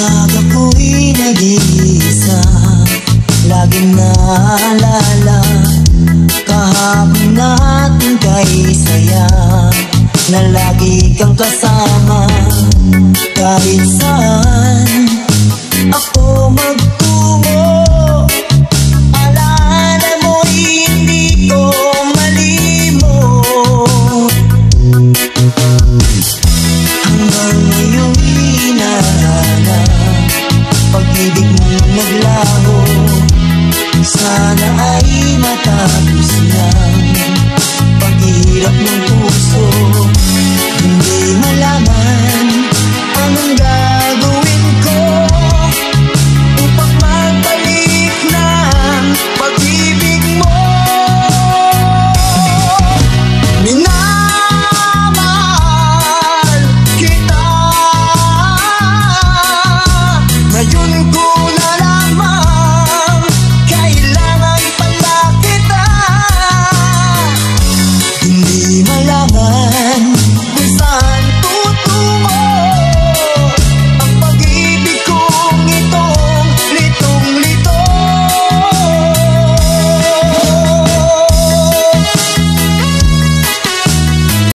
Pag ako'y nag-iisa, laging naalala kahapon natin kay saya, na lagi kang kasama kahit saan ako magtungo. Alaala mo'y hindi ko malimot, hanggang ngayon'y hinahanap pag-ibig mong naglaho. Sana